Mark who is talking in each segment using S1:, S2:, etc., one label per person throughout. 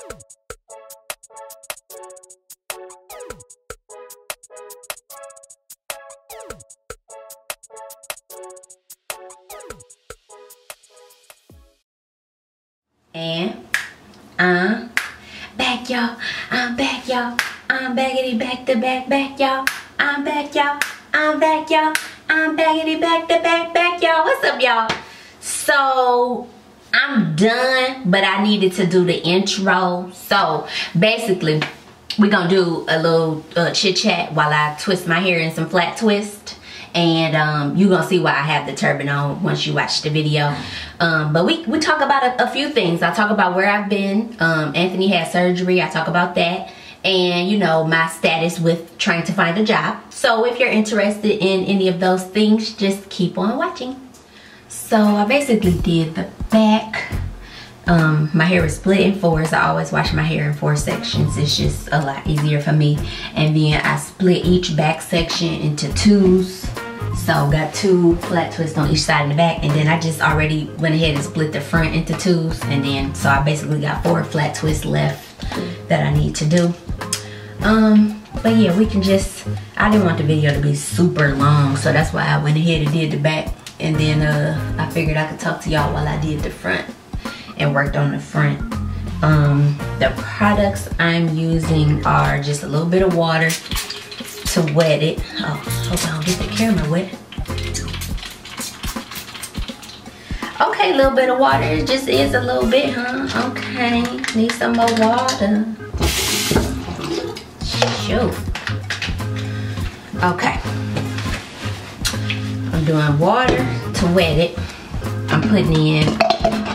S1: And I'm back, y'all. I'm back, y'all. I'm baggity back to back, y'all. I'm back, y'all. I'm back, y'all. I'm baggity back to back, y'all. What's up, y'all? So I'm done, but I needed to do the intro. So basically, we're gonna do a little chit chat while I twist my hair in some flat twist. And you're gonna see why I have the turban on once you watch the video. But we talk about a few things. I talk about where I've been. Anthony had surgery. I talk about that. And you know, my status with trying to find a job. So if you're interested in any of those things, just keep on watching. So I basically did the back. My hair is split in fours. I always wash my hair in 4 sections. It's just a lot easier for me. And then I split each back section into 2s. So got 2 flat twists on each side in the back, and then I just already went ahead and split the front into 2s, and then so I basically got 4 flat twists left that I need to do. But yeah, we can just, I didn't want the video to be super long, so that's why I went ahead and did the back, and then I figured I could talk to y'all while I did the front and worked on the front. The products I'm using are just a little bit of water to wet it. Oh, hope I don't get the camera wet. Okay, a little bit of water. It just is a little bit, huh? Okay, need some more water. Shoot. Okay. I'm doing water to wet it. I'm putting in,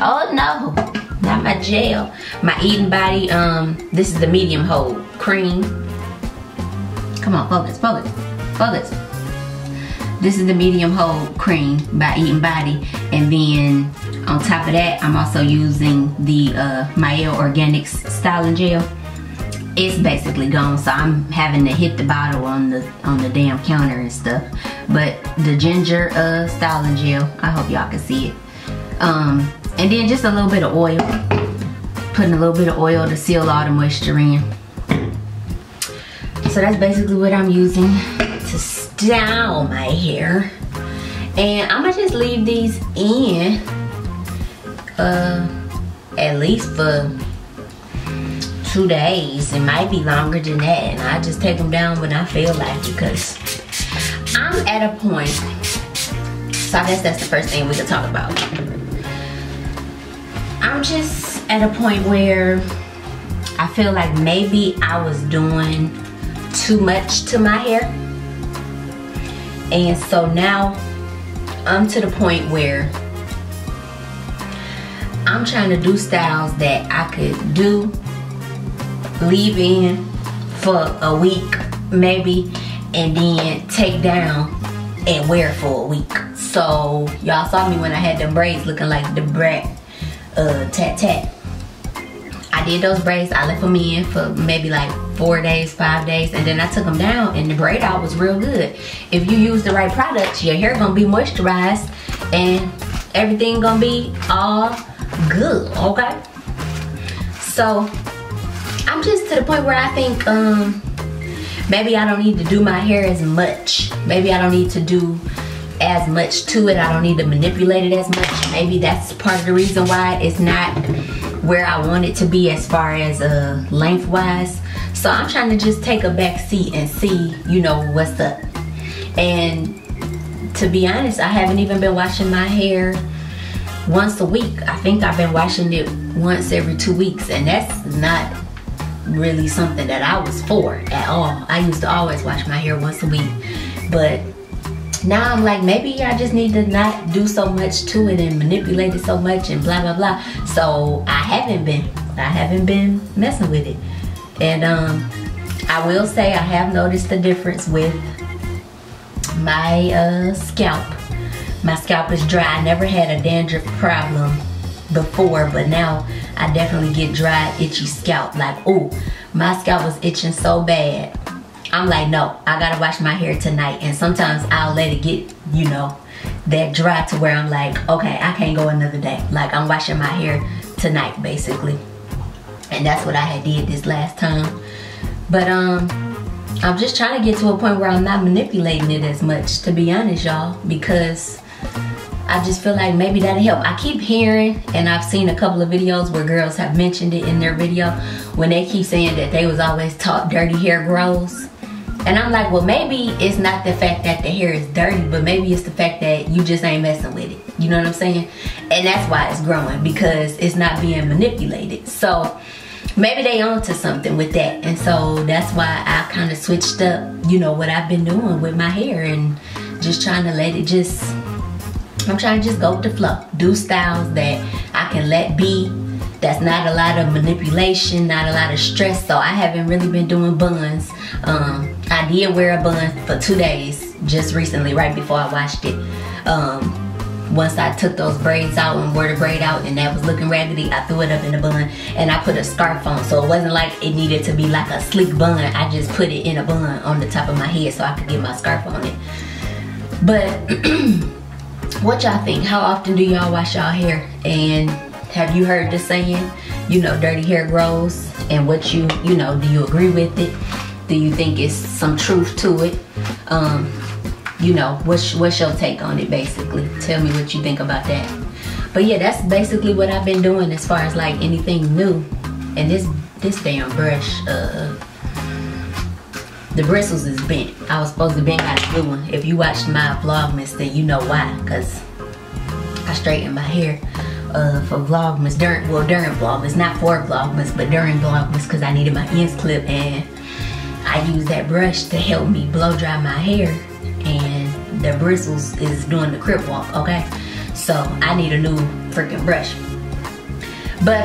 S1: oh no, not my gel. My Eating Body, this is the medium hold cream. Come on, focus, focus, focus. This is the medium hold cream by Eating Body. And then on top of that, I'm also using the Mael Organics styling gel. It's basically gone, so I'm having to hit the bottle on the damn counter and stuff. But the ginger styling gel, I hope y'all can see it. And then just a little bit of oil. Putting a little bit of oil to seal all the moisture in. So that's basically what I'm using to style my hair. And I'm gonna just leave these in at least for 2 days. It might be longer than that, and I just take them down when I feel like it, because I'm at a point. So I guess that's the first thing we could talk about. I'm just at a point where I feel like maybe I was doing too much to my hair, and so now I'm to the point where I'm trying to do styles that I could do, leave in for a week maybe, and then take down and wear for a week. So y'all saw me when I had them braids looking like the Brat Tat Tat. I did those braids, I left them in for maybe like 4 days, 5 days, and then I took them down, and the braid out was real good. If you use the right products, your hair gonna be moisturized and everything gonna be all good, okay? So I'm just to the point where I think maybe I don't need to do my hair as much. Maybe I don't need to do as much to it. I don't need to manipulate it as much. Maybe that's part of the reason why it's not where I want it to be as far as lengthwise. So I'm trying to just take a back seat and see, you know, what's up. And to be honest, I haven't even been washing my hair once a week. I think I've been washing it once every 2 weeks, and that's not really something that I was for at all. I used to always wash my hair once a week, but now I'm like, maybe I just need to not do so much to it and manipulate it so much and blah blah blah. So I haven't been messing with it. And I will say I have noticed the difference with my scalp. My scalp is dry. I never had a dandruff problem before, but now I definitely get dry, itchy scalp. Like, oh, my scalp was itching so bad. I'm like, no, I gotta wash my hair tonight. And sometimes I'll let it get, you know, that dry to where I'm like, okay, I can't go another day. Like, I'm washing my hair tonight, basically. and that's what I had did this last time. But I'm just trying to get to a point where I'm not manipulating it as much, to be honest, y'all, because I just feel like maybe that'll help. I keep hearing, and I've seen a couple of videos where girls have mentioned it in their video, when they keep saying that they was always taught dirty hair grows. And I'm like, well, maybe it's not the fact that the hair is dirty, but maybe it's the fact that you just ain't messing with it. You know what I'm saying? And that's why it's growing, because it's not being manipulated. So maybe they onto something with that. And so that's why I kind of switched up, you know, what I've been doing with my hair, and just trying to let it just, I'm trying to just go with the flow. Do styles that I can let be. That's not a lot of manipulation, not a lot of stress. So I haven't really been doing buns. I did wear a bun for 2 days just recently, right before I washed it. Once I took those braids out and wore the braid out and that was looking raggedy, I threw it up in a bun and I put a scarf on. So it wasn't like it needed to be like a sleek bun. I just put it in a bun on the top of my head so I could get my scarf on it. But what y'all think? How often do y'all wash y'all hair? And have you heard the saying, you know, dirty hair grows? And what you know, do you agree with it? Do you think it's some truth to it? You know, what's your take on it, basically? Tell me what you think about that. But yeah, that's basically what I've been doing as far as like anything new. And this damn brush, the bristles is bent. I was supposed to bend out a new one. If you watched my Vlogmas, then you know why. Because I straightened my hair for Vlogmas, during Vlogmas, not for Vlogmas, but during Vlogmas, because I needed my ends clipped, and I used that brush to help me blow dry my hair, and the bristles is doing the crip walk, okay? So I need a new freaking brush. But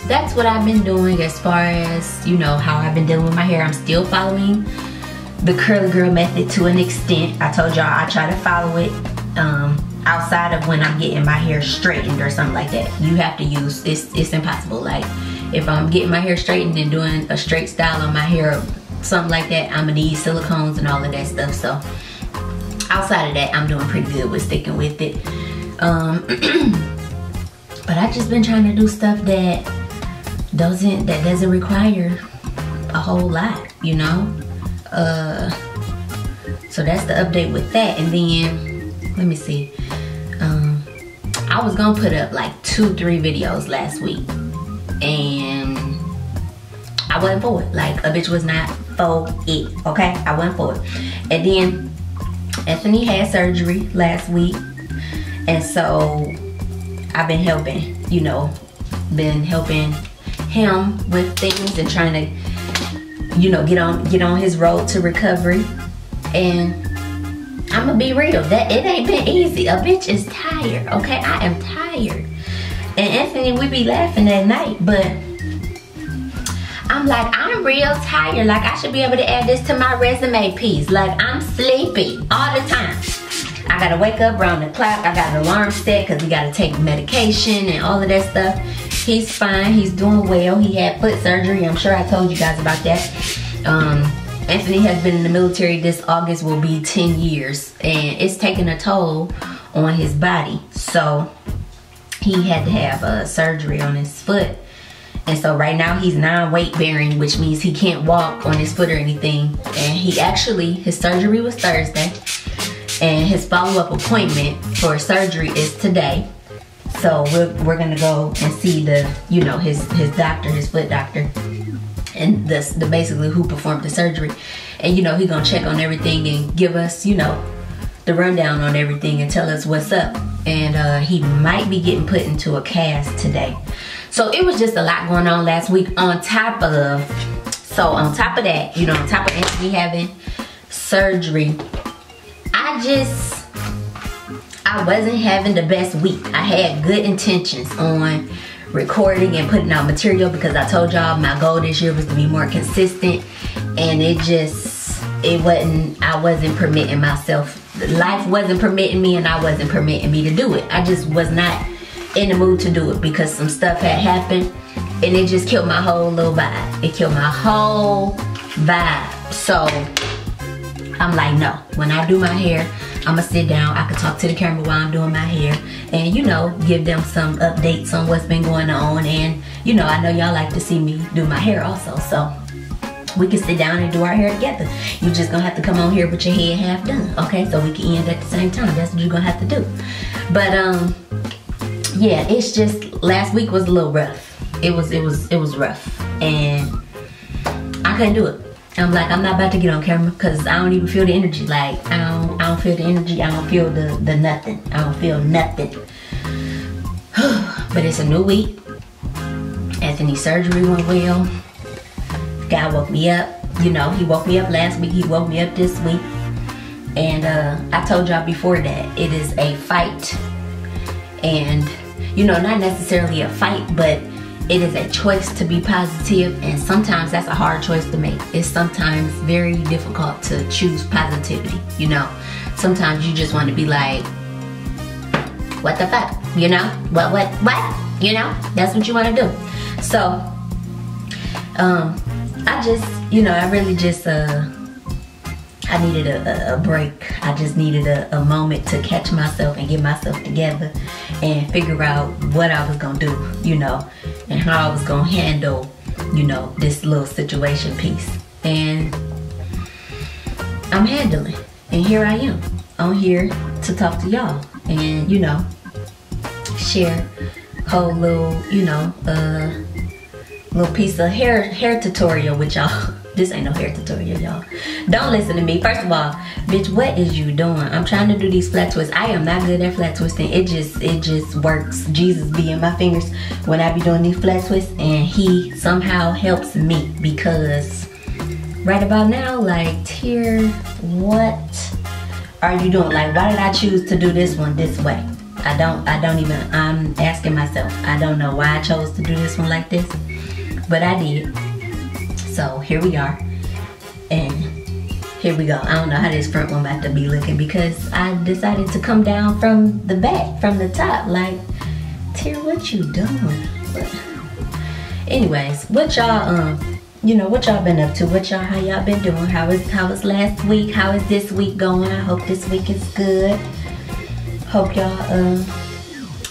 S1: that's what I've been doing as far as, you know, how I've been dealing with my hair. I'm still following the curly girl method to an extent. I told y'all I try to follow it. Outside of when I'm getting my hair straightened or something like that, you have to use, it's impossible. Like if I'm getting my hair straightened and doing a straight style on my hair or something like that, I'm gonna need silicones and all of that stuff. So outside of that, I'm doing pretty good with sticking with it. But I've just been trying to do stuff that doesn't require a whole lot, you know. So that's the update with that. And then let me see. I was gonna put up like 2-3 videos last week, and I wasn't for it. Like, a bitch was not for it, okay? I wasn't for it. And then Anthony had surgery last week, and so I've been helping, you know, been helping him with things and trying to, you know, get on his road to recovery. And I'm gonna be real, that it ain't been easy. A bitch is tired, okay? I am tired. And Anthony, we be laughing at night, but I'm like, I'm real tired. Like, I should be able to add this to my resume piece. Like, I'm sleepy all the time. I gotta wake up around the clock. I got an alarm set because we gotta take medication and all of that stuff. He's fine, he's doing well. He had foot surgery. I'm sure I told you guys about that. Anthony has been in the military. This August will be 10 years, and it's taking a toll on his body. So he had to have surgery on his foot. And so right now he's non-weight bearing, which means he can't walk on his foot or anything. And his surgery was Thursday, and his follow-up appointment for surgery is today. So we're gonna go and see the, you know, his doctor, his foot doctor, and the basically who performed the surgery. And you know, he gonna check on everything and give us, you know, the rundown on everything and tell us what's up. And he might be getting put into a cast today. So it was just a lot going on last week on top of that, you know, on top of Anthony having surgery, I wasn't having the best week. I had good intentions on recording and putting out material because I told y'all my goal this year was to be more consistent, and I wasn't permitting myself. Life wasn't permitting me, and I wasn't permitting me to do it. I just was not in the mood to do it because some stuff had happened, and it just killed my whole little vibe. It killed my whole vibe. So I'm like, no, when I do my hair, I'm gonna sit down. I can talk to the camera while I'm doing my hair and, you know, give them some updates on what's been going on and you know, I know y'all like to see me do my hair also, so we can sit down and do our hair together. You just gonna have to come on here with your head half done, okay? So we can end at the same time. That's what you're gonna have to do. But yeah, it's just last week was a little rough. It was rough, and I couldn't do it. I'm like, I'm not about to get on camera because I don't even feel the energy. Like I don't feel the energy. I don't feel the nothing. I don't feel nothing. But it's a new week. Anthony's surgery went well. God woke me up. You know, he woke me up last week. He woke me up this week. And I told y'all before that it is a fight. And, you know, not necessarily a fight, but it is a choice to be positive. And sometimes that's a hard choice to make. It's sometimes very difficult to choose positivity, you know. Sometimes you just want to be like, what the fuck, you know? What? You know, that's what you want to do. So, I just, you know, I really just, I needed a break. I just needed a moment to catch myself and get myself together and figure out what I was gonna do, you know, and how I was gonna handle, you know, this little situation piece. And I'm handling, and here I am. I'm here to talk to y'all and, you know, share whole little, you know, little piece of hair tutorial with y'all. This ain't no hair tutorial, y'all. Don't listen to me. First of all, bitch, what is you doing? I'm trying to do these flat twists. I am not good at flat twisting. It just works. Jesus be in my fingers when I be doing these flat twists, and he somehow helps me, because right about now, like, Tyr, what are you doing? Like, why did I choose to do this one this way? I'm asking myself. I don't know why I chose to do this one like this, but I did. So here we are, and here we go. I don't know how this front one about to be looking, because I decided to come down from the back, from the top. Like, Tyr, what you doing? Anyways, what y'all you know, what y'all been up to? How y'all been doing? How was last week? How is this week going? I hope this week is good. Hope y'all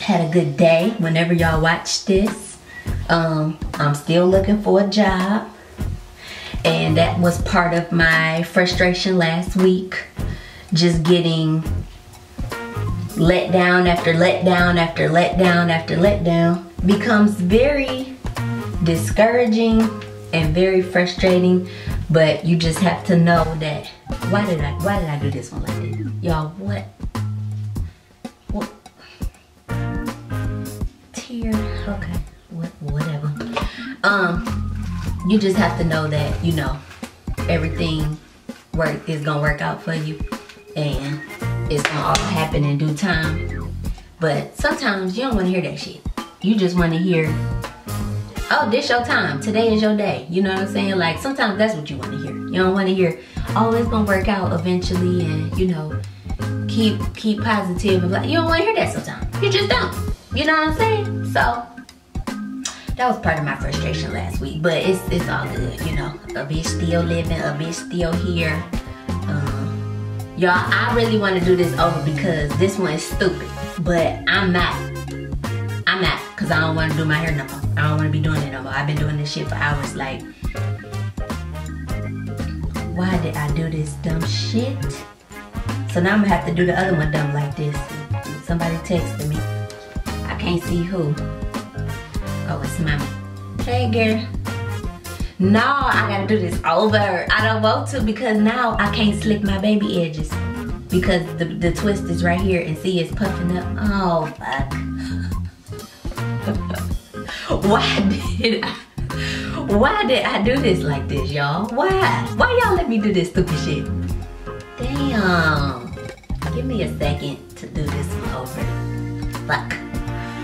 S1: had a good day whenever y'all watch this. I'm still looking for a job. And that was part of my frustration last week. Just getting let down after let down after let down after let down becomes very discouraging and very frustrating. But you just have to know that, why did I do this one like this? Y'all, what? Tyr, okay, whatever. You just have to know that, you know, everything is gonna work out for you, and it's gonna all happen in due time. But sometimes you don't want to hear that shit. You just want to hear, oh, this your time, today is your day. You know what I'm saying? Like, sometimes that's what you want to hear. You don't want to hear, oh, it's gonna work out eventually, and, you know, keep positive. And like, you don't want to hear that sometimes. You just don't. You know what I'm saying? So that was part of my frustration last week, but it's all good, you know. A bitch still living, a bitch still here. Y'all, I really want to do this over because this one is stupid, but I'm not, because I don't want to do my hair no more. I don't want to be doing it no more. I've been doing this shit for hours. Like, why did I do this dumb shit? So now I'm gonna have to do the other one dumb like this. Somebody texted me. I can't see who. Oh, it's Mommy. Hey, girl. No, I gotta do this over. I don't want to, because now I can't slick my baby edges, because the twist is right here, and see, it's puffing up. Oh, fuck. Why did I do this like this, y'all? Why y'all let me do this stupid shit? Damn. Give me a second to do this one over. Fuck.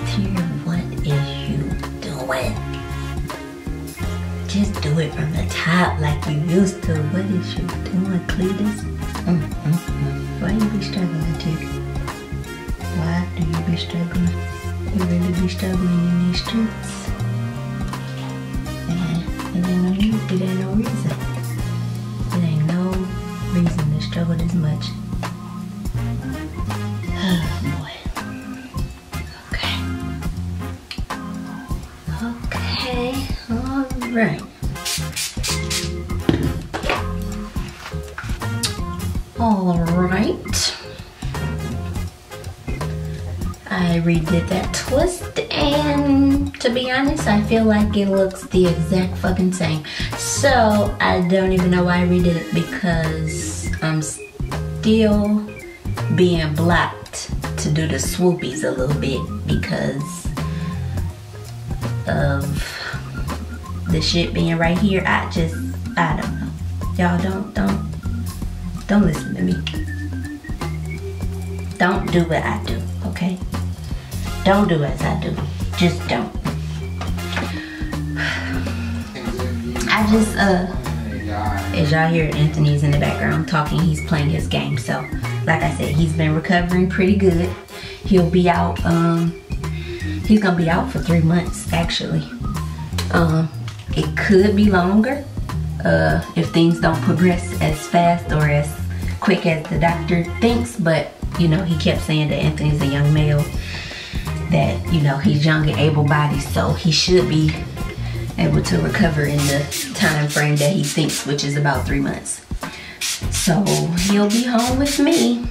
S1: Tyr, what is you doing? Just do it from the top like you used to. What is you doing, Cletus? Why you be struggling, Tyr? Why do you be struggling? You really be struggling in these streets? It ain't no reason. It ain't no reason to struggle this much. Oh boy. Okay. right. All right. I redid that twist, and to be honest, I feel like it looks the exact fucking same. So I don't even know why I redid it, because I'm still being blocked to do the swoopies a little bit because of the shit being right here. I don't know. Y'all don't listen to me. Don't do what I do, okay? Don't do as I do. Just don't. I just, as y'all hear, Anthony's in the background talking. He's playing his game. So, like I said, he's been recovering pretty good. He'll be out, he's gonna be out for 3 months, actually. It could be longer, if things don't progress as fast or as quick as the doctor thinks. But, you know, he kept saying that Anthony's a young male, that, you know, he's young and able-bodied, so he should be able to recover in the time frame that he thinks, which is about 3 months. So he'll be home with me.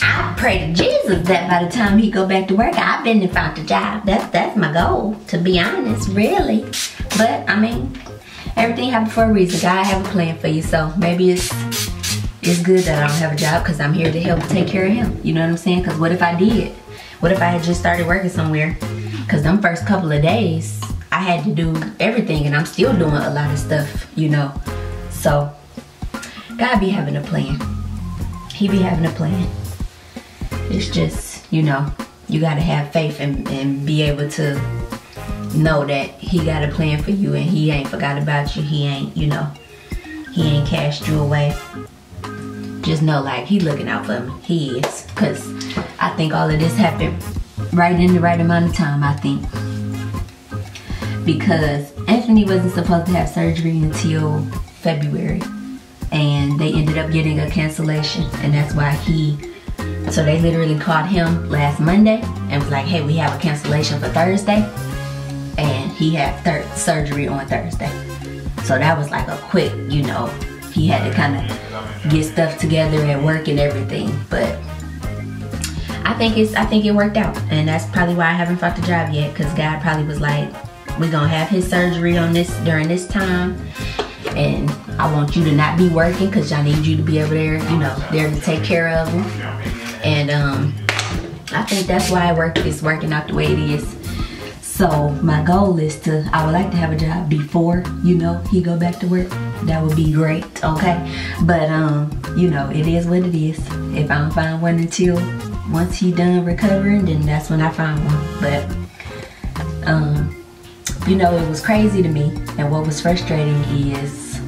S1: I pray to Jesus that by the time he go back to work, I've been and found a job. That's my goal, to be honest, really. But I mean, everything happens for a reason. God have a plan for you, so maybe it's good that I don't have a job, because I'm here to help take care of him. You know what I'm saying? Because what if I did? What if I had just started working somewhere? Because them first couple of days, I had to do everything, and I'm still doing a lot of stuff, you know. So, God be having a plan. He be having a plan. It's just, you know, you got to have faith and be able to know that he got a plan for you, and he ain't forgot about you. He ain't, you know, he ain't cast you away. Just know, like, he looking out for me. He is. Because I think all of this happened right in the right amount of time, I think. Because Anthony wasn't supposed to have surgery until February. And they ended up getting a cancellation. And that's why so they literally called him last Monday and was like, hey, we have a cancellation for Thursday. And he had surgery on Thursday. So that was like a quick, you know, he had to kind of get stuff together at work and everything. But I think it worked out, and that's probably why I haven't fought the job yet, because God probably was like, we're gonna have his surgery during this time, and I want you to not be working because I need you to be over there, you know, there to take care of him. And I think that's why it's working out the way it is. So my goal is I would like to have a job before, you know, he go back to work. That would be great, okay? But, you know, it is what it is. If I don't find one once he done recovering, then that's when I find one. But, you know, it was crazy to me. And what was frustrating is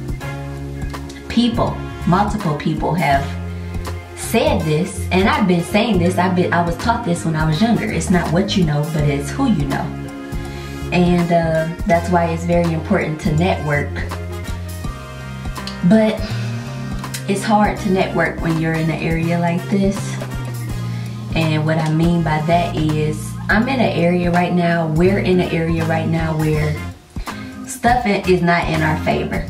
S1: multiple people have said this. And I've been saying this. I was taught this when I was younger. It's not what you know, but it's who you know. And that's why it's very important to network. But it's hard to network when you're in an area like this. And what I mean by that is, I'm in an area right now, we're in an area right now where stuff is not in our favor.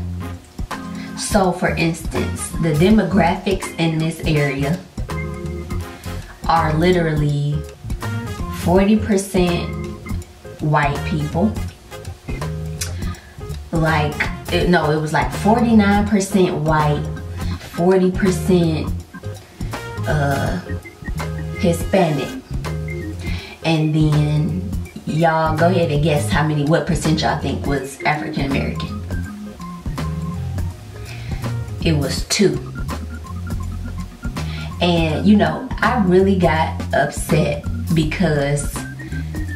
S1: So for instance, the demographics in this area are literally 40% white people. It was like 49% white, 40% Hispanic. And then y'all go ahead and guess what percent y'all think was African American. It was 2. And you know, I really got upset because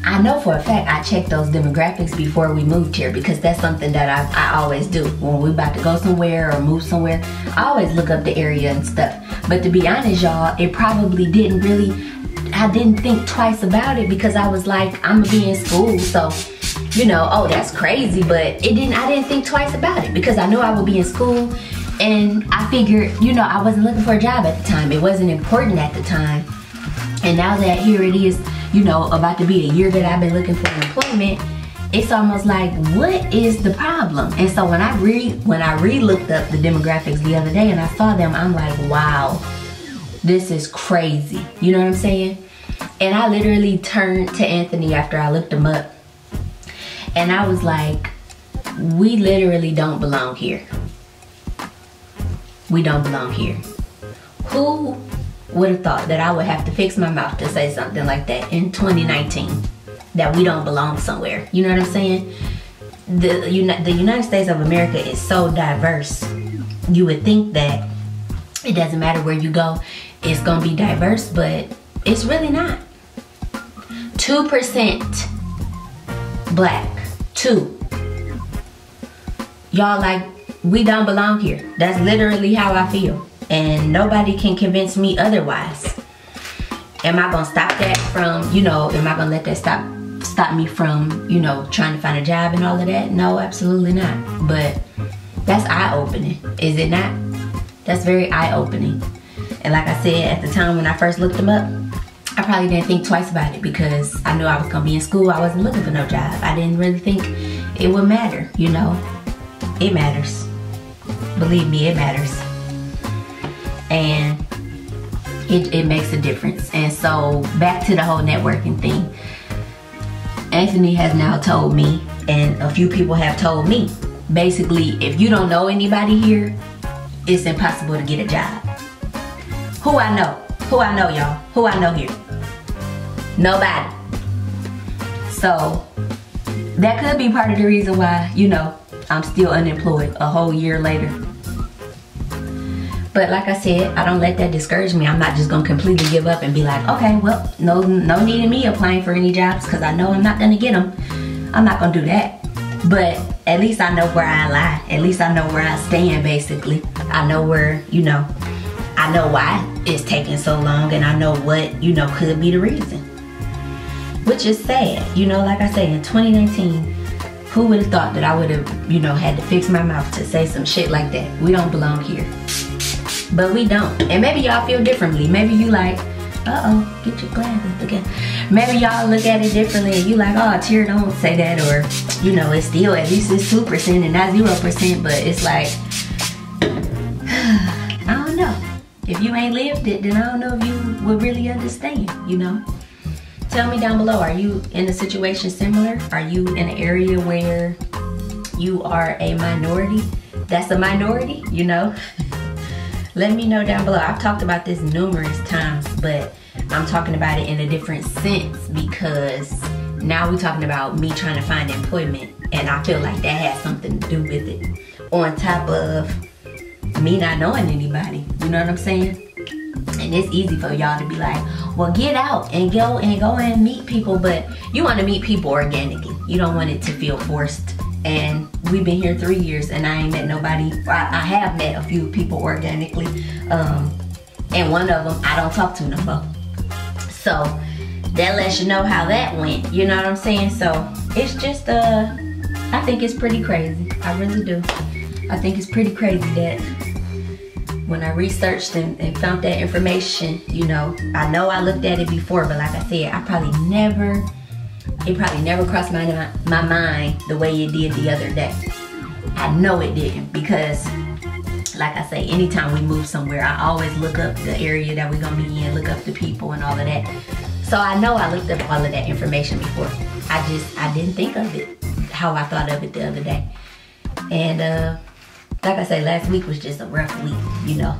S1: I know for a fact I checked those demographics before we moved here, because that's something that I always do. When we're about to go somewhere or move somewhere, I always look up the area and stuff. But to be honest, y'all, it probably I didn't think twice about it, because I was like, I'm gonna be in school, so, you know, oh, that's crazy. But I didn't think twice about it, because I knew I would be in school, and I figured, you know, I wasn't looking for a job at the time. It wasn't important at the time. And now that here it is, you know, about to be a year that I've been looking for employment, it's almost like, what is the problem? And so when I re-looked up the demographics the other day and I saw them, I'm like, wow, this is crazy. You know what I'm saying? And I literally turned to Anthony after I looked him up, and I was like, we literally don't belong here. We don't belong here. Who would have thought that I would have to fix my mouth to say something like that in 2019? That we don't belong somewhere. You know what I'm saying? The United States of America is so diverse. You would think that it doesn't matter where you go, it's gonna be diverse, but it's really not. 2% black. 2. Y'all, like, we don't belong here. That's literally how I feel. And nobody can convince me otherwise. Am I gonna stop that from, you know, am I gonna let that stop me from, you know, trying to find a job and all of that? No, absolutely not. But that's eye-opening, is it not? That's very eye-opening. And like I said, at the time when I first looked them up, I probably didn't think twice about it because I knew I was gonna be in school. I wasn't looking for no job. I didn't really think it would matter, you know? It matters. Believe me, it matters. And it makes a difference. And so back to the whole networking thing. Anthony has now told me, and a few people have told me, basically, if you don't know anybody here, it's impossible to get a job. Who I know? Who I know, y'all? Who I know here? Nobody. So that could be part of the reason why, you know, I'm still unemployed a whole year later. But like I said, I don't let that discourage me. I'm not just gonna completely give up and be like, okay, well, no need in me applying for any jobs because I know I'm not gonna get them. I'm not gonna do that. But at least I know where I lie. At least I know where I stand, basically. I know where, you know, I know why it's taking so long, and I know what, you know, could be the reason. Which is sad. You know, like I say, in 2019, who would have thought that I would have, you know, had to fix my mouth to say some shit like that? We don't belong here. But we don't. And maybe y'all feel differently. Maybe you like, uh-oh, get your glasses together. Maybe y'all look at it differently and you like, oh, Tyr, don't say that. Or, you know, it's still, at least it's 2% and not 0%. But it's like, I don't know. If you ain't lived it, then I don't know if you would really understand, you know. Tell me down below, are you in a situation similar? Are you in an area where you are a minority? That's a minority, you know? Let me know down below. I've talked about this numerous times, but I'm talking about it in a different sense because now we're talking about me trying to find employment, and I feel like that has something to do with it. On top of me not knowing anybody, you know what I'm saying? And it's easy for y'all to be like, well, get out and go and meet people, but you want to meet people organically. You don't want it to feel forced. And we've been here 3 years and I ain't met nobody. I have met a few people organically, and one of them I don't talk to no more. So that lets you know how that went, you know what I'm saying? So it's just I think it's pretty crazy. I really do. I think it's pretty crazy that when I researched and found that information, you know I looked at it before, but like I said, it probably never crossed my mind the way it did the other day. I know it didn't, because like I say, anytime we move somewhere, I always look up the area that we're gonna be in, look up the people and all of that. So I know I looked up all of that information before. I didn't think of it how I thought of it the other day. And like I say, last week was just a rough week, you know.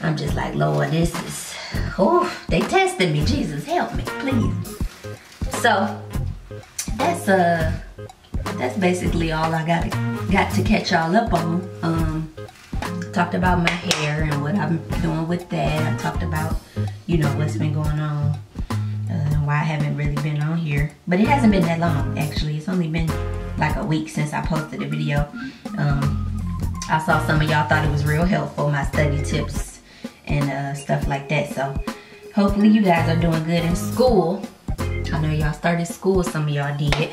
S1: I'm just like, Lord, this is, oh, they tested me. Jesus, help me, please. So that's basically all I got to catch y'all up on. Talked about my hair and what I'm doing with that. I talked about, you know, what's been going on and why I haven't really been on here. But it hasn't been that long, actually. It's only been like a week since I posted a video. I saw some of y'all thought it was real helpful, my study tips and stuff like that. So hopefully you guys are doing good in school. I know y'all started school, some of y'all did.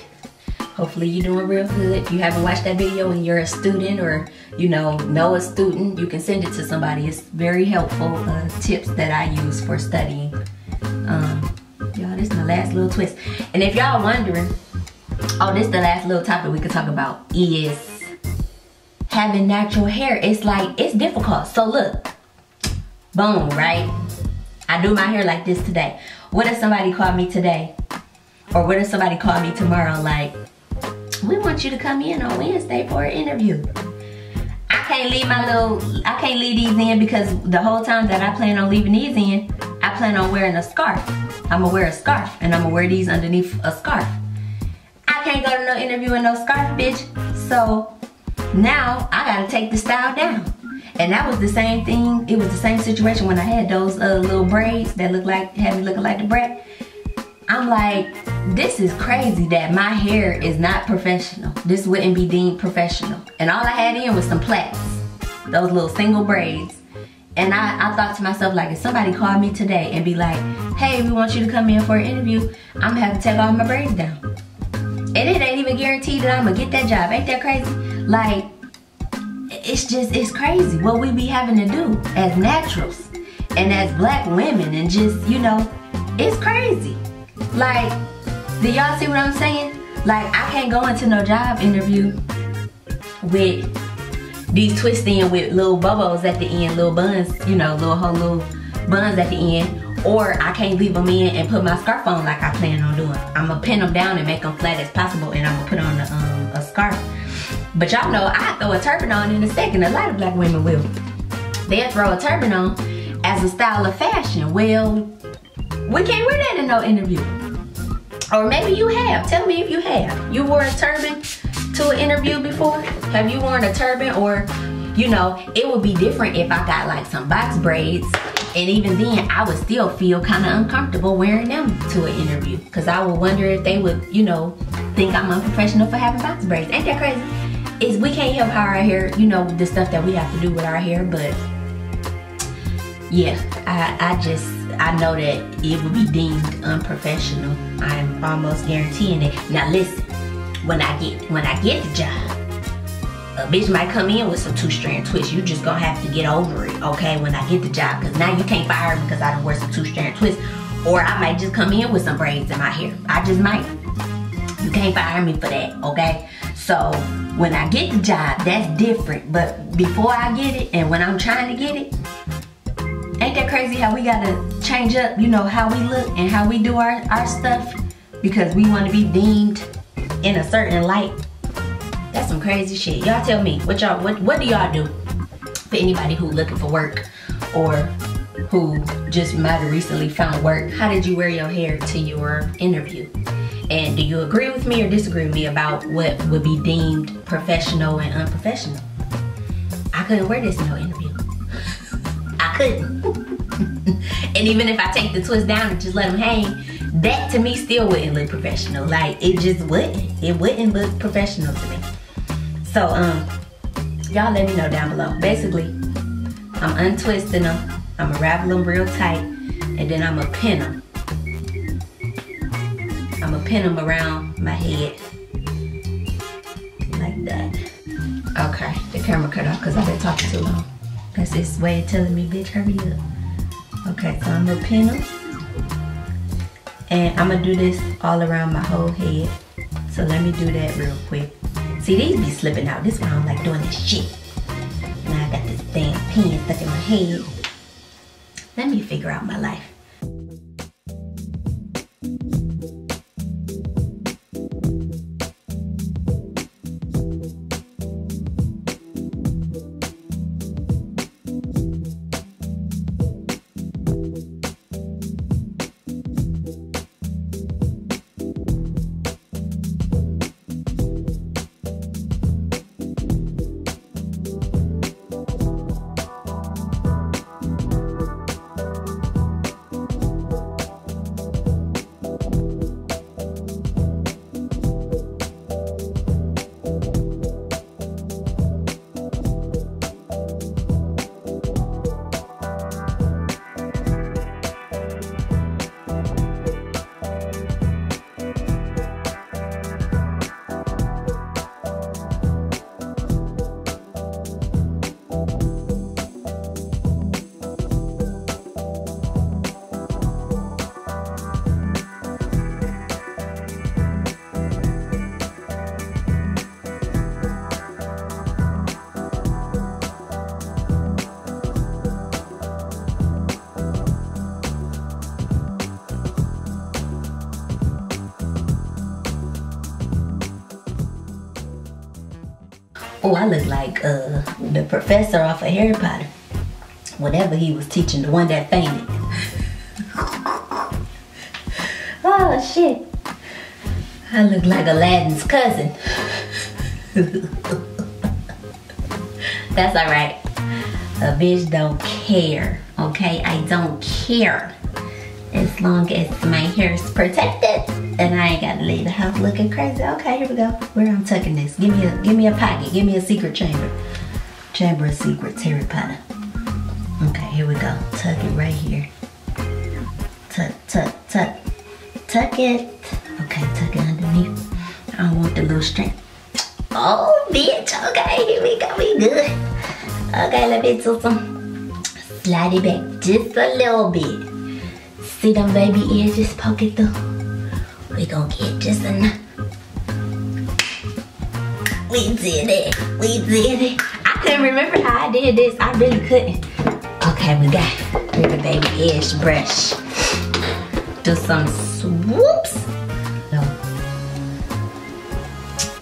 S1: Hopefully you're doing real good. If you haven't watched that video and you're a student, or you know a student, you can send it to somebody. It's very helpful tips that I use for studying. Y'all, this is my last little twist. And if y'all wondering Oh, this the last little topic we could talk about is having natural hair. It's like, it's difficult. So look, boom, right? I do my hair like this today. What if somebody called me today? Or what if somebody called me tomorrow like, we want you to come in on Wednesday for an interview. I can't leave these in because the whole time that I plan on leaving these in, I plan on wearing a scarf. I'm gonna wear a scarf and I'm gonna wear these underneath a scarf. I can't go to no interview in no scarf, bitch. So now I gotta take the style down. And that was the same thing. It was the same situation when I had those little braids that had me looking like the brat. I'm like, this is crazy that my hair is not professional. This wouldn't be deemed professional. And all I had in was some plaits, those little single braids. And I thought to myself, like, if somebody called me today and be like, hey, we want you to come in for an interview, I'm gonna have to take all my braids down. And it ain't even guaranteed that I'm gonna get that job. Ain't that crazy? Like, it's crazy what we be having to do as naturals and as black women, and just, you know, it's crazy. Like, do y'all see what I'm saying? Like, I can't go into no job interview with these twists in with little bubbles at the end, little buns, you know, little buns at the end. Or I can't leave them in and put my scarf on like I plan on doing. I'm gonna pin them down and make them flat as possible, and I'm gonna put on a scarf. But y'all know I throw a turban on in a second. A lot of black women will. They'll throw a turban on as a style of fashion. Well, we can't wear that in no interview. Or maybe you have. Tell me if you have. You wore a turban to an interview before? Have you worn a turban? Or, you know, it would be different if I got like some box braids. And even then, I would still feel kind of uncomfortable wearing them to an interview. Because I would wonder if they would, you know, think I'm unprofessional for having box braids. Ain't that crazy? We can't help how our hair, you know, the stuff that we have to do with our hair. But yeah, I know that it would be deemed unprofessional. I'm almost guaranteeing it. Now listen, when I get the job, a bitch might come in with some 2-strand twists. You just gonna have to get over it, okay, when I get the job. Because now you can't fire me because I done wear some 2-strand twists. Or I might just come in with some braids in my hair. I just might. You can't fire me for that, okay? So when I get the job, that's different. But before I get it and when I'm trying to get it, ain't that crazy how we gotta change up, you know, how we look and how we do our stuff because we want to be deemed in a certain light? That's some crazy shit. Y'all tell me, what do y'all do for anybody who looking for work or who just might have recently found work? How did you wear your hair to your interview? And do you agree with me or disagree with me about what would be deemed professional and unprofessional? I couldn't wear this in no interview. I couldn't. And even if I take the twist down and just let them hang, that to me still wouldn't look professional. Like, it just wouldn't. It wouldn't look professional to me. So, y'all let me know down below. Basically, I'm untwisting them. I'm gonna ravel them real tight, and then I'm gonna pin them. I'm gonna pin them around my head like that. Okay, the camera cut off because I've been talking too long. That's its way of telling me, bitch, hurry up. Okay, so I'm gonna pin them, and I'm gonna do this all around my whole head. So let me do that real quick. See, these be slipping out. This is why I don't like doing this shit. Now I got this damn pin stuck in my head. Let me figure out my life. Oh, I look like the professor off of Harry Potter. Whatever he was teaching, the one that fainted. Oh shit. I look like Aladdin's cousin. That's alright. A bitch don't care, okay? I don't care. As long as my hair is protected and I ain't gotta leave the house looking crazy. Okay, here we go. Where I'm tucking this. Give me a pocket. Give me a secret chamber. Chamber of Secrets, Harry Potter. Okay, here we go. Tuck it right here. Tuck, tuck, tuck. Tuck it. Okay, tuck it underneath. I don't want the little strap. Oh, bitch. Okay, here we go. We good. Okay, let me do some. Slide it back just a little bit. See them baby edges poking through? We gonna get just enough. We did it. We did it. I couldn't remember how I did this. I really couldn't. Okay, we got the baby edge brush. Do some swoops. No.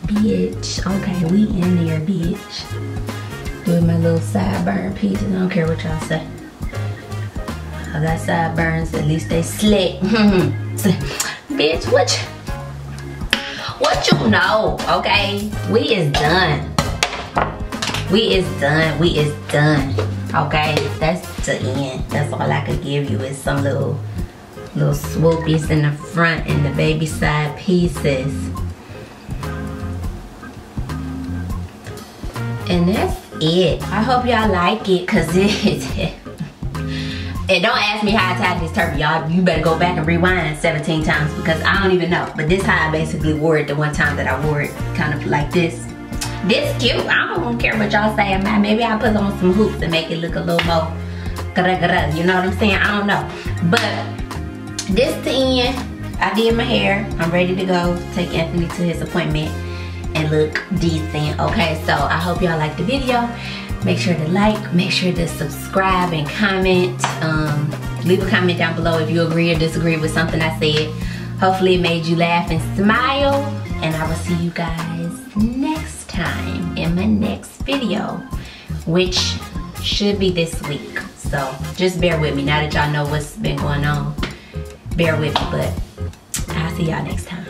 S1: Bitch. Okay, we in there, bitch. Doing my little sideburn pieces. I don't care what y'all say. I got sideburns, at least they slick. Bitch, what you know, okay? We is done. We is done. We is done. Okay? That's the end. That's all I could give you is some little swoopies in the front and the baby side pieces. And that's it. I hope y'all like it, cause and don't ask me how I tied this turkey, y'all. You better go back and rewind 17 times because I don't even know. But this how I basically wore it the one time that I wore it, kind of like this. This cute. I don't care what y'all say. Maybe I'll put on some hoops and make it look a little more you know what I'm saying? I don't know. But this the end. I did my hair. I'm ready to go take Anthony to his appointment and look decent. Okay, so I hope y'all liked the video. Make sure to like, make sure to subscribe and comment. Leave a comment down below if you agree or disagree with something I said. Hopefully it made you laugh and smile. And I will see you guys next time in my next video, which should be this week. So just bear with me now that y'all know what's been going on. Bear with me, but I'll see y'all next time.